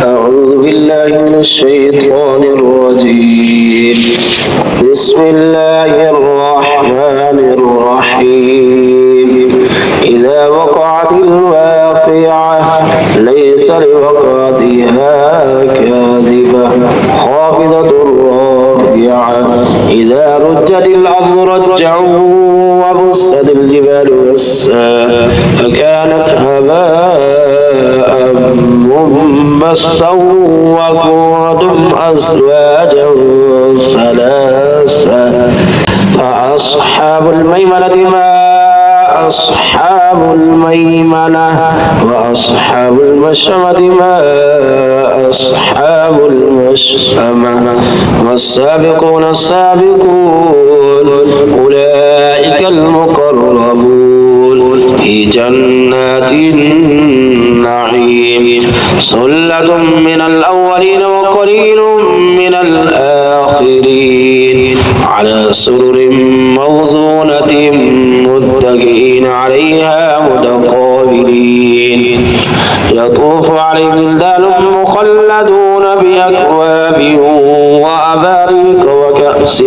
أعوذ بالله من الشيطان الرجيم. بسم الله الرحمن الرحيم. إذا وقعت الواقعة ليس لوقعتها كاذبة خافضة رافعة إذا رجت الأرض رجا وبست الجبال بسا فكانت هباء منبثا وكنتم أزواجا ثلاثا فأصحاب الميمنة ما أصحاب الميمنة وأصحاب المشأمة ما أصحاب المشأمة والسابقون السابقون أولئك المقربون في جنات النعيم ثلة من الأولين وقليل من الآخرين على سرر موضونة متكئين عليها متقابلين يطوف عليهم ولدان مخلدون بأكواب وأباريق وكأس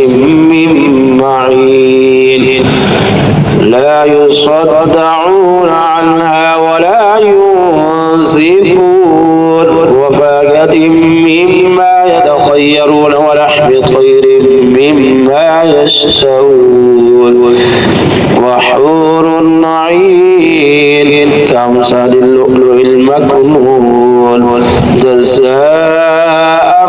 من معين لا يصدعون عنها ولا ينزفون وفاكهة مما يتخيرون ولحم طير مما يشتهون وحور عين كأمثال اللؤلؤ المكنون جزاء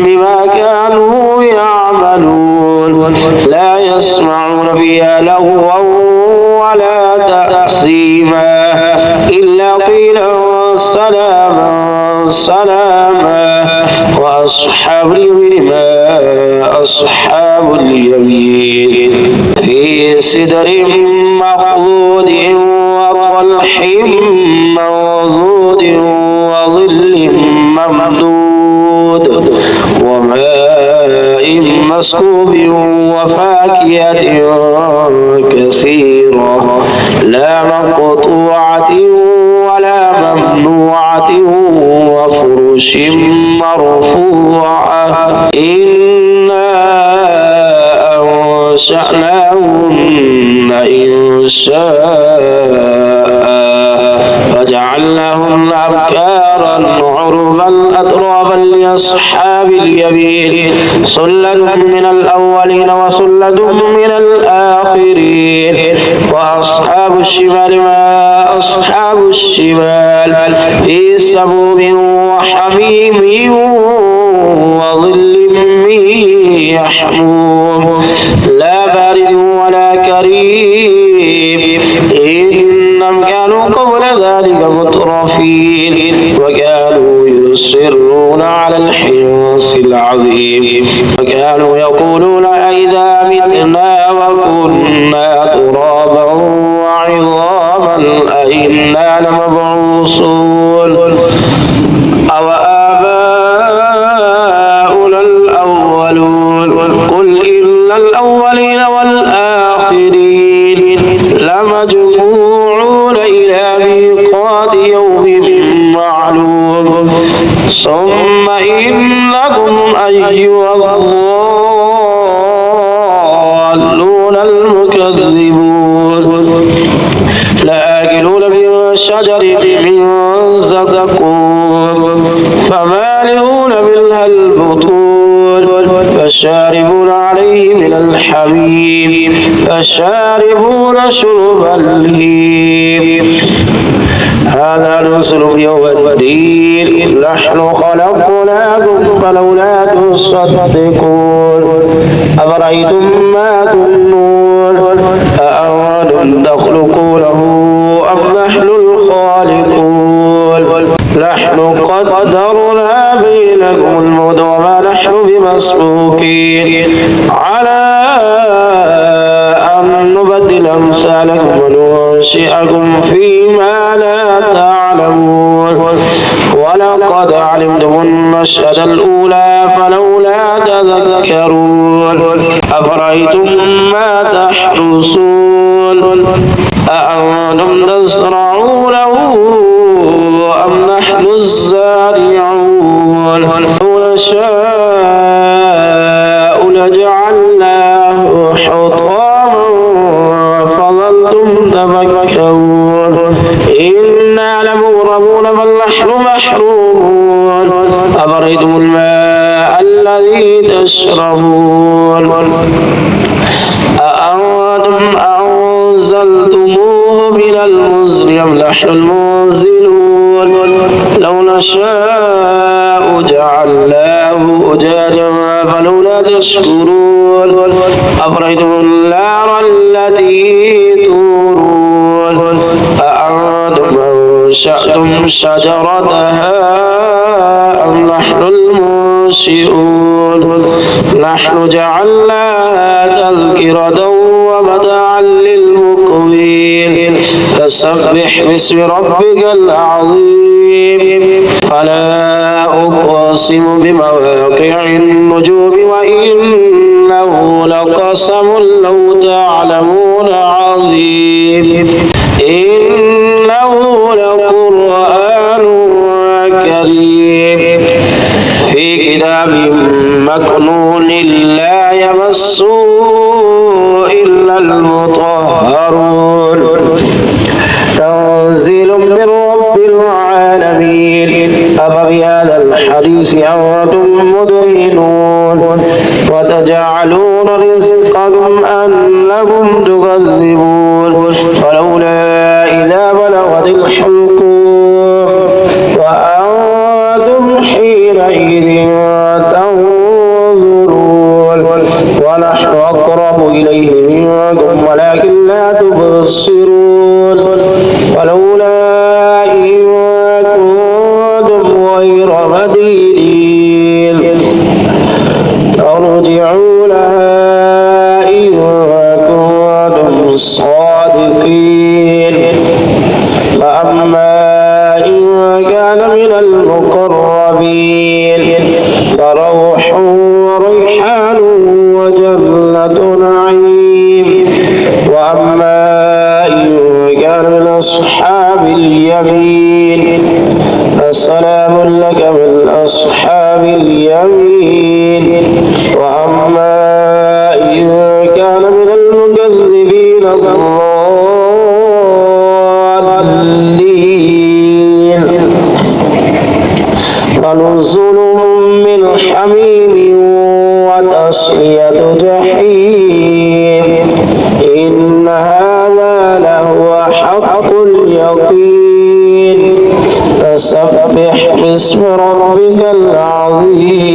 بما كانوا يعملون لا يسمعون فيها لغوا ولا تأثيما إلا قيلا سلاما سلاما وأصحاب اليمين ما أصحاب اليمين في سدر مخضود وطلح منضود وظل ممدود وماء مسكوب وفاكهة كثيرة لا مقطوعة ولا ممنوعة وفرش مرفوعة إنا أنشأناهن إنشاء فجعلناهن أبكارا عربا أترابا لأصحاب اليمين ثلة من الأولين وثلة من الآخرين وأصحاب الشمال ما أصحاب الشمال في سموم وحميم وظل من يحموم لا بارد ولا كريم إنهم كانوا قبل ذلك مترفين وكانوا يصرون على الحنث العظيم وكانوا يقولون أئذا متنا وكنا ترابا وعظاما أئنا لمبعوثون أو آباؤنا الأولون قل إن الأولين والآخرين لمجموعون إلى ميقات يوم معلوم ثم إنكم أيها الضالون المكذبون لآكلون من شجر من زقوم فمالئون منها البطون فشاربون عليه من الحميم فشاربون شرب الهيم هذا نزلهم يوم الدين نحن خلقناكم فلولا تصدقون أفرأيتم ما تمنون أأنتم تخلقونه أم نحن الخالقون نحن قدرنا بينكم الموت وما نحن بمسبوقين على أن نبدل أمثالكم وننشئكم فيما لا تعلمون ولقد علمتم النشأة الأولى فلولا تذكرون أفرأيتم ما تحرثون أأنتم تزرعونه أم نحن الزارعون لو نشاء لجعلناه حطاما فظلتم تفكرون إنا لمغرمون بل نحن محرومون أفرأيتم الماء الذي تشربون أأنتم أنزلتموه من المزن أم نحن المنزلون لو نشاء جعلناه أجاجا فلولا تشكرون أفرأيتم النار التي تورون أأنتم أنشأتم شجرتها أم نحن المنشئون نحن جعلناها تذكرة ومتاعا للمقوين فسبح باسم ربك العظيم فلا أقسم بمواقع النجوم وإنه لقسم لو تعلمون عظيم إنه لقرآن كريم في كتاب مكنون لا يمسه إلا المطهرون تنزيل من رب العالمين أفبهذا الحديث أنتم مدهنون وتجعلون رزقكم أنكم تكذبون ولولا إذا بلغت الحلقوم وأنتم حينئذ تنظرون ونحن أقرب إليه منكم ولكن لا تبصرون ولولا إن كنتم غير مدينين ترجعونها إن كنتم صادقين فأما إن كان من المقربين فروح وريحان وجنة نعيم وأما إن كان من أصحاب اليمين فسلام لك من أصحاب اليمين وأما إن كان من المكذبين الضالين فنزل من حميم وتصلية جحيم إن هذا لهو حق اليقين فسبح باسم ربك العظيم